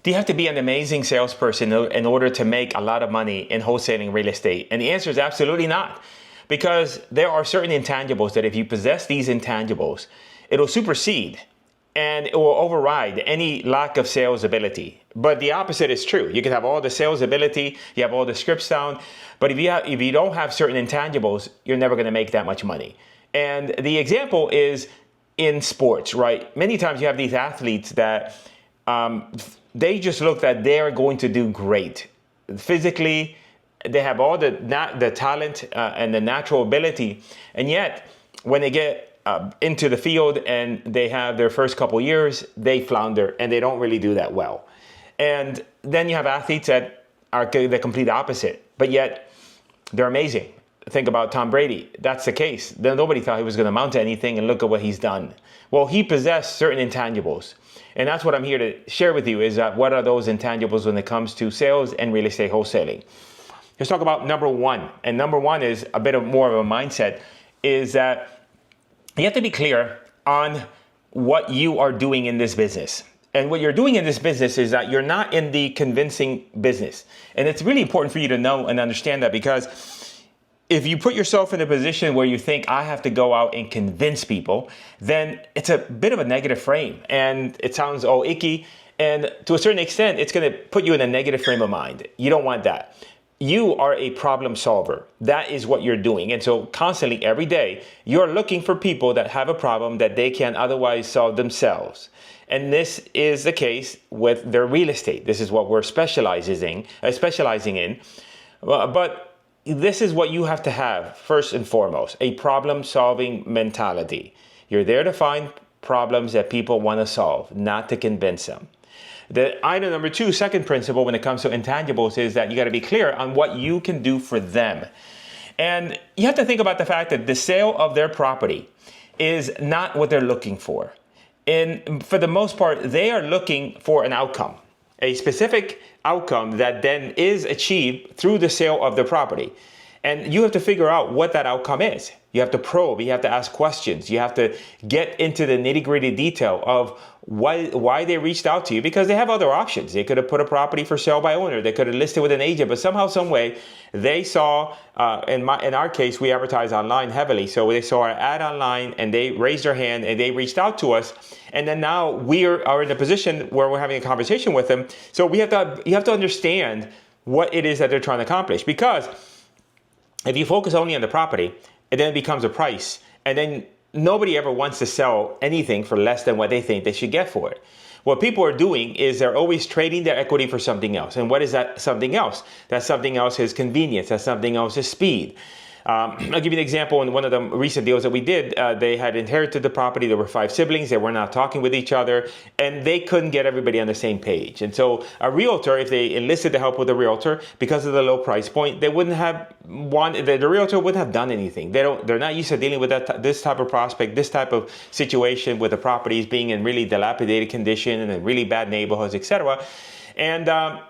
Do you have to be an amazing salesperson in order to make a lot of money in wholesaling real estate? And the answer is absolutely not. Because there are certain intangibles that if you possess these intangibles, it'll supersede and it will override any lack of sales ability. But the opposite is true. You can have all the sales ability, you have all the scripts down, but if you don't have certain intangibles, you're never going to make that much money. And the example is in sports, right? Many times you have these athletes that they just look that they're going to do great physically. They have all the talent and the natural ability, and yet when they get into the field and they have their first couple years, they flounder and they don't really do that well. And then you have athletes that are the complete opposite, but yet they're amazing. Think about Tom Brady. That's the case. Then nobody thought he was going to amount to anything, and look at what he's done. Well, he possessed certain intangibles. And that's what I'm here to share with you is what are those intangibles when it comes to sales and real estate wholesaling. Let's talk about number one. And number one is a bit more of a mindset, is that you have to be clear on what you are doing in this business. And what you're doing in this business is that you're not in the convincing business. And it's really important for you to know and understand that, because if you put yourself in a position where you think I have to go out and convince people, then it's a bit of a negative frame and it sounds all icky. And to a certain extent, it's going to put you in a negative frame of mind. You don't want that. You are a problem solver. That is what you're doing. And so constantly, every day, you're looking for people that have a problem that they can't otherwise solve themselves. And this is the case with their real estate. This is what we're specializing in. But this is what you have to have first and foremost, a problem-solving mentality. You're there to find problems that people want to solve, not to convince them. The item number two, second principle when it comes to intangibles, is that you got to be clear on what you can do for them. And you have to think about the fact that the sale of their property is not what they're looking for. And for the most part, they are looking for an outcome, a specific outcome that then is achieved through the sale of the property. And you have to figure out what that outcome is. You have to probe, you have to ask questions, you have to get into the nitty-gritty detail of why they reached out to you, because they have other options. They could have put a property for sale by owner, they could have listed with an agent, but somehow, some way, they saw, in our case, we advertise online heavily, so they saw our ad online and they raised their hand and they reached out to us. And then now we are in a position where we're having a conversation with them. So you have to understand what it is that they're trying to accomplish, because if you focus only on the property, it then becomes a price. And then nobody ever wants to sell anything for less than what they think they should get for it. What people are doing is they're always trading their equity for something else. And what is that something else? That something else is convenience. That something else is speed. I'll give you an example. In one of the recent deals that we did, they had inherited the property. There were 5 siblings. They were not talking with each other, and they couldn't get everybody on the same page. And so a realtor, if they enlisted the help of the realtor, because of the low price point, they wouldn't have the realtor wouldn't have done anything. They're not used to dealing with this type of prospect, this type of situation with the properties being in really dilapidated condition and in really bad neighborhoods, etc. And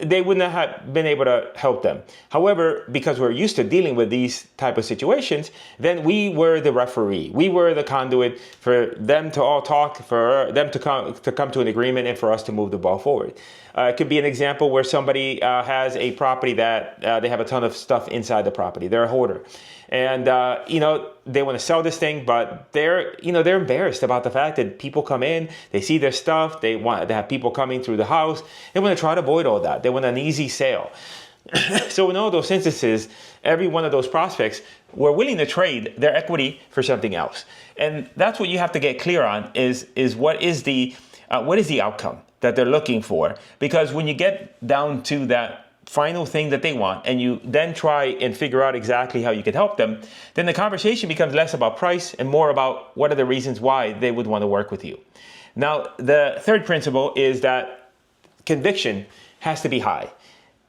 they wouldn't have been able to help them. However, because we're used to dealing with these type of situations, then we were the referee. We were the conduit for them to all talk, for them to come to an agreement, and for us to move the ball forward. It could be an example where somebody has a property that they have a ton of stuff inside the property. They're a hoarder. And, they want to sell this thing, but they're embarrassed about the fact that people come in, they see their stuff, they have people coming through the house. They want to try to avoid all that. They want an easy sale. So in all those instances, every one of those prospects were willing to trade their equity for something else. And that's what you have to get clear on is what is the outcome that they're looking for. Because when you get down to that final thing that they want, and you then try and figure out exactly how you can help them, then the conversation becomes less about price and more about what are the reasons why they would want to work with you. Now, the third principle is that conviction has to be high.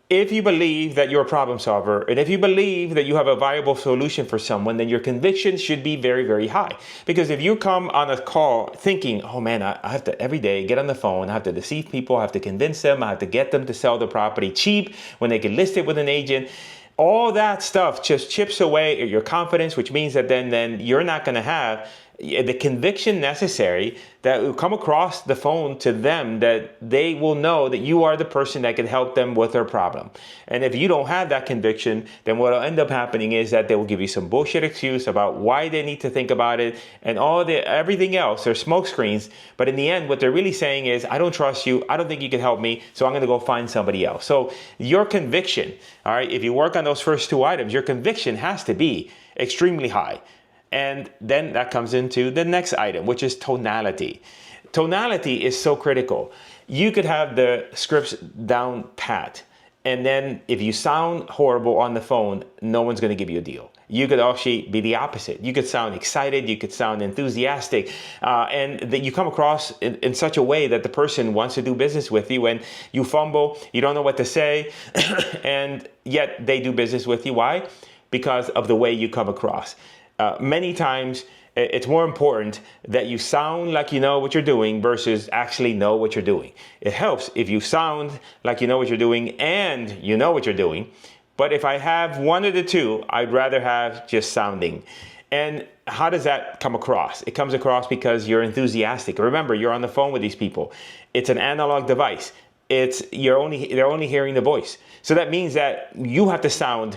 If you believe that you're a problem solver, and if you believe that you have a viable solution for someone, then your conviction should be very, very high. Because if you come on a call thinking, oh man, I have to every day get on the phone, I have to deceive people, I have to convince them, I have to get them to sell the property cheap when they can list it with an agent, all that stuff just chips away at your confidence, which means that then you're not going to have the conviction necessary that will come across the phone to them, that they will know that you are the person that can help them with their problem. And if you don't have that conviction, then what will end up happening is that they will give you some bullshit excuse about why they need to think about it and everything else. They're smoke screens. But in the end, what they're really saying is, I don't trust you. I don't think you can help me. So I'm going to go find somebody else. So your conviction, all right, if you work on those first two items, your conviction has to be extremely high. And then that comes into the next item, which is tonality. Tonality is so critical. You could have the scripts down pat, and then if you sound horrible on the phone, no one's going to give you a deal. You could actually be the opposite. You could sound excited, you could sound enthusiastic, and that you come across in such a way that the person wants to do business with you. When you fumble, you don't know what to say, and yet they do business with you. Why? Because of the way you come across. Many times, it's more important that you sound like you know what you're doing versus actually know what you're doing. It helps if you sound like you know what you're doing and you know what you're doing. But if I have one of the two, I'd rather have just sounding. And how does that come across? It comes across because you're enthusiastic. Remember, you're on the phone with these people. It's an analog device. They're only hearing the voice. So that means that you have to sound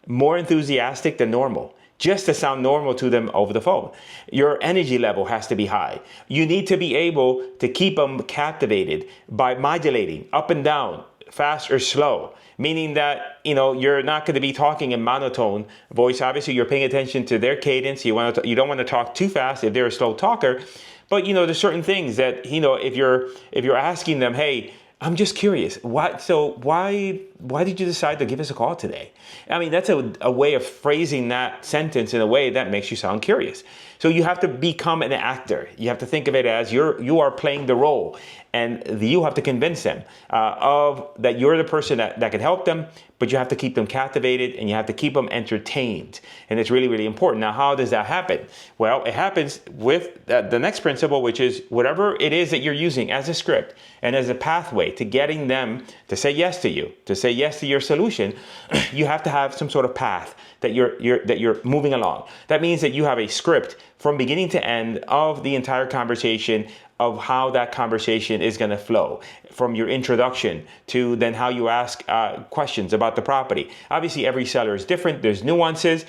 more enthusiastic than normal, just to sound normal to them over the phone. Your energy level has to be high. You need to be able to keep them captivated by modulating up and down, fast or slow, meaning that, you're not going to be talking in monotone voice. Obviously, you're paying attention to their cadence. You don't want to talk too fast if they're a slow talker. But, there's certain things that, if you're asking them, hey, I'm just curious. Why did you decide to give us a call today? I mean, that's a way of phrasing that sentence in a way that makes you sound curious. So you have to become an actor. You have to think of it as you are playing the role, and you have to convince them that you're the person that can help them, but you have to keep them captivated and you have to keep them entertained. And it's really, really important. Now, how does that happen? Well, it happens with the next principle, which is whatever it is that you're using as a script and as a pathway to getting them to say yes to you, to say yes to your solution, you have to have some sort of path that you're moving along. That means that you have a script from beginning to end of the entire conversation, of how that conversation is going to flow, from your introduction to then how you ask questions about the property. Obviously, every seller is different. There's nuances,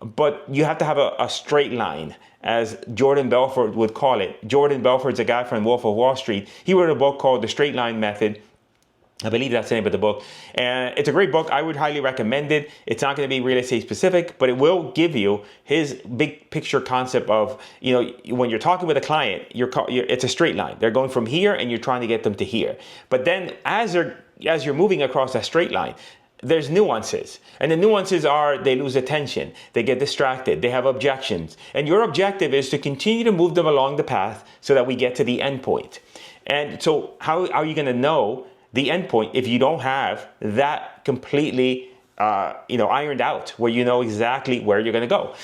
but you have to have a straight line, as Jordan Belfort would call it. Jordan Belfort's a guy from Wolf of Wall Street. He wrote a book called The Straight Line Method. I believe that's the name of the book. And it's a great book. I would highly recommend it. It's not going to be real estate specific, but it will give you his big picture concept of, when you're talking with a client, it's a straight line. They're going from here and you're trying to get them to here. But then as you're moving across that straight line, there's nuances. And the nuances are they lose attention, they get distracted, they have objections. And your objective is to continue to move them along the path so that we get to the end point. And so how are you going to know the end point if you don't have that completely ironed out, where you know exactly where you're going to go?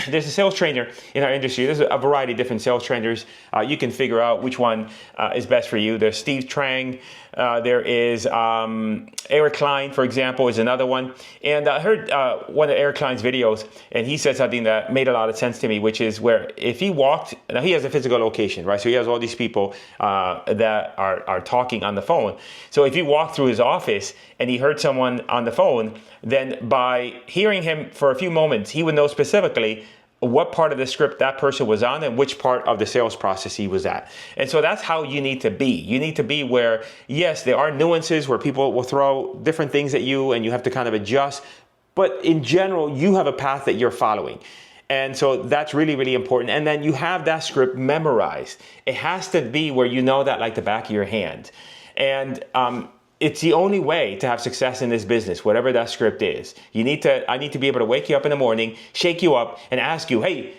There's a sales trainer in our industry. There's a variety of different sales trainers. You can figure out which one is best for you. There's Steve Trang. There is Eric Klein, for example, is another one. And I heard one of Eric Klein's videos, and he said something that made a lot of sense to me, which is where if he walked, now he has a physical location, right? So he has all these people that are talking on the phone. So if he walked through his office and he heard someone on the phone, then by hearing him for a few moments, he would know specifically what part of the script that person was on and which part of the sales process he was at. And so that's how you need to be. You need to be where, yes, there are nuances where people will throw different things at you and you have to kind of adjust. But in general, you have a path that you're following. And so that's really, really important. And then you have that script memorized. It has to be where you know that like the back of your hand. And it's the only way to have success in this business, whatever that script is. I need to be able to wake you up in the morning, shake you up, and ask you, hey,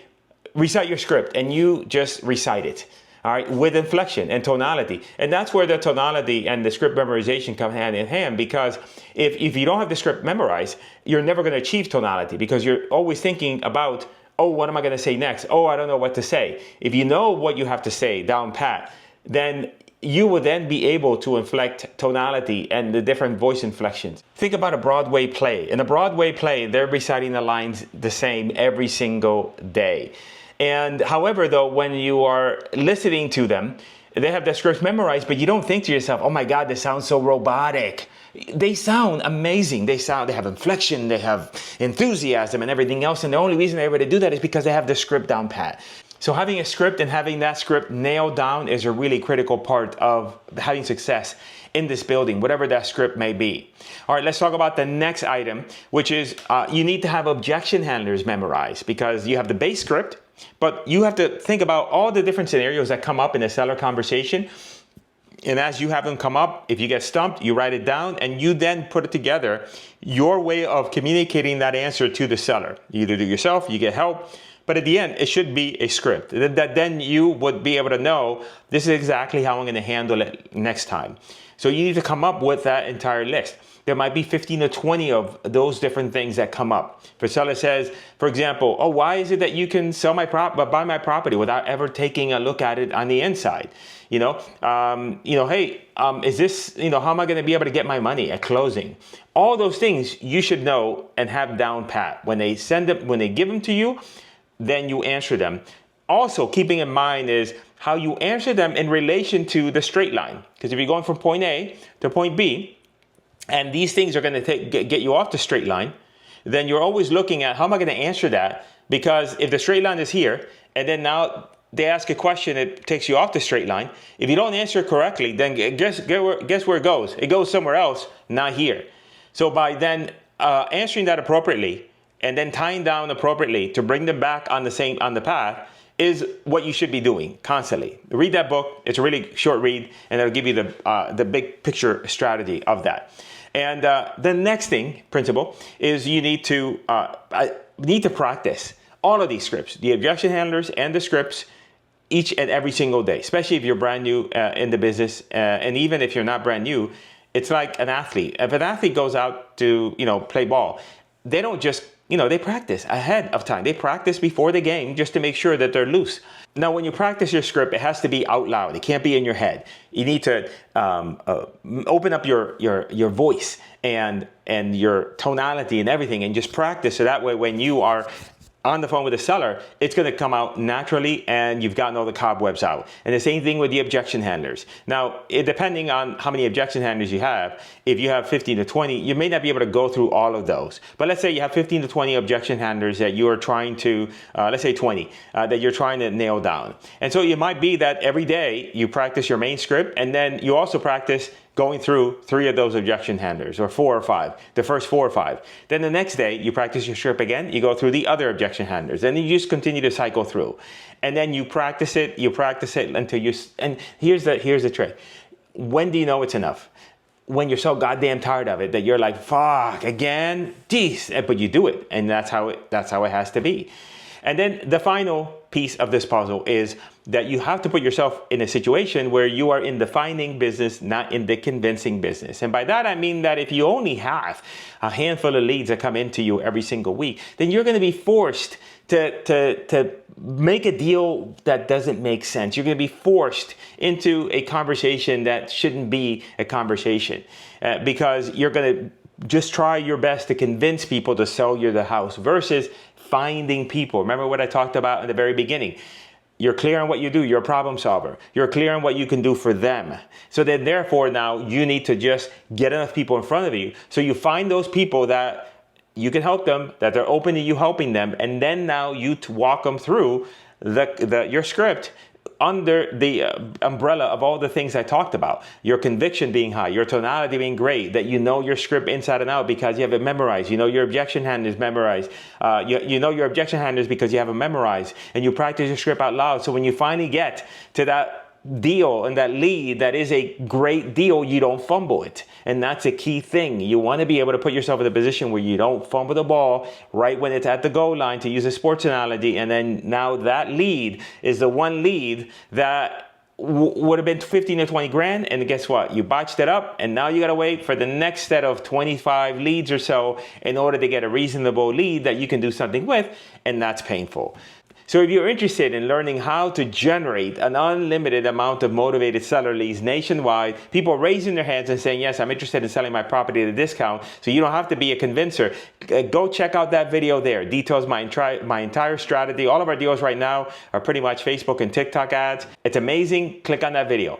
recite your script. And you just recite it, all right, with inflection and tonality. And that's where the tonality and the script memorization come hand in hand, because if you don't have the script memorized, you're never going to achieve tonality, because you're always thinking about, oh, what am I going to say next? Oh, I don't know what to say. If you know what you have to say down pat, then you will then be able to inflect tonality and the different voice inflections. Think about a Broadway play. In a Broadway play, they're reciting the lines the same every single day. And however, though, when you are listening to them, they have the scripts memorized, but you don't think to yourself, oh my God, this sounds so robotic. They sound amazing. They have inflection, they have enthusiasm and everything else. And the only reason they're able to do that is because they have the script down pat. So having a script and having that script nailed down is a really critical part of having success in this building, whatever that script may be. All right, let's talk about the next item, which is you need to have objection handlers memorized, because you have the base script, but you have to think about all the different scenarios that come up in a seller conversation. And as you have them come up, if you get stumped, you write it down and you then put it together, your way of communicating that answer to the seller. You either do it yourself, you get help, but at the end, it should be a script that then you would be able to know, this is exactly how I'm going to handle it next time. So you need to come up with that entire list. There might be 15 or 20 of those different things that come up. If a seller says, for example, oh, why is it that you can buy my property without ever taking a look at it on the inside? Hey, is this, how am I going to be able to get my money at closing? All those things you should know and have down pat. When they give them to you, then you answer them. Also, keeping in mind is how you answer them in relation to the straight line. Because if you're going from point A to point B, and these things are going to get you off the straight line, then you're always looking at how am I going to answer that? Because if the straight line is here, and then now they ask a question that takes you off the straight line, if you don't answer it correctly, then guess where it goes? It goes somewhere else, not here. So by then answering that appropriately, and then tying down appropriately to bring them back on the path is what you should be doing constantly. Read that book. It's a really short read, and it'll give you the big picture strategy of that. And the next principle is you need to practice all of these scripts, the objection handlers and the scripts, each and every single day, especially if you're brand new in the business. And even if you're not brand new, it's like an athlete. If an athlete goes out to, play ball, they don't just, they practice ahead of time. They practice before the game just to make sure that they're loose. Now, when you practice your script, it has to be out loud. It can't be in your head. You need to open up your voice and your tonality and everything, and just practice. So that way, when you are on the phone with a seller, it's going to come out naturally and you've gotten all the cobwebs out. And the same thing with the objection handlers. Now, depending on how many objection handlers you have, if you have 15 to 20, you may not be able to go through all of those. But let's say you have 15 to 20 objection handlers that you are trying to, let's say 20, that you're trying to nail down. And so it might be that every day you practice your main script, and then you also practice going through 3 of those objection handlers, or 4 or 5, the first 4 or 5. Then the next day, you practice your script again, you go through the other objection handlers, and you just continue to cycle through. And then you practice it until and here's the trick. When do you know it's enough? When you're so goddamn tired of it that you're like, fuck, again, geez, but you do it, and that's how it has to be. And then the final piece of this puzzle is that you have to put yourself in a situation where you are in the finding business, not in the convincing business. And by that, I mean that if you only have a handful of leads that come into you every single week, then you're going to be forced to make a deal that doesn't make sense. You're going to be forced into a conversation that shouldn't be a conversation because you're going to just try your best to convince people to sell you the house versus finding people. Remember what I talked about in the very beginning. You're clear on what you do. You're a problem solver. You're clear on what you can do for them. So then therefore now you need to just get enough people in front of you. So you find those people that you can help them, that they're open to you helping them. And then now you walk them through your script under the umbrella of all the things I talked about. Your conviction being high, your tonality being great, that you know your script inside and out because you have it memorized. You know your objection handlers memorized. You know your objection handlers because you have them memorized, and you practice your script out loud. So when you finally get to that deal and that lead that is a great deal, you don't fumble it. And that's a key thing. You want to be able to put yourself in a position where you don't fumble the ball right when it's at the goal line, to use a sports analogy. And then now that lead is the one lead that would have been 15 or 20 grand. And guess what? You botched it up. And now you got to wait for the next set of 25 leads or so in order to get a reasonable lead that you can do something with. And that's painful. So if you're interested in learning how to generate an unlimited amount of motivated seller leads nationwide, people raising their hands and saying, yes, I'm interested in selling my property at a discount, so you don't have to be a convincer, go check out that video there. It details my entire strategy. All of our deals right now are pretty much Facebook and TikTok ads. It's amazing. Click on that video.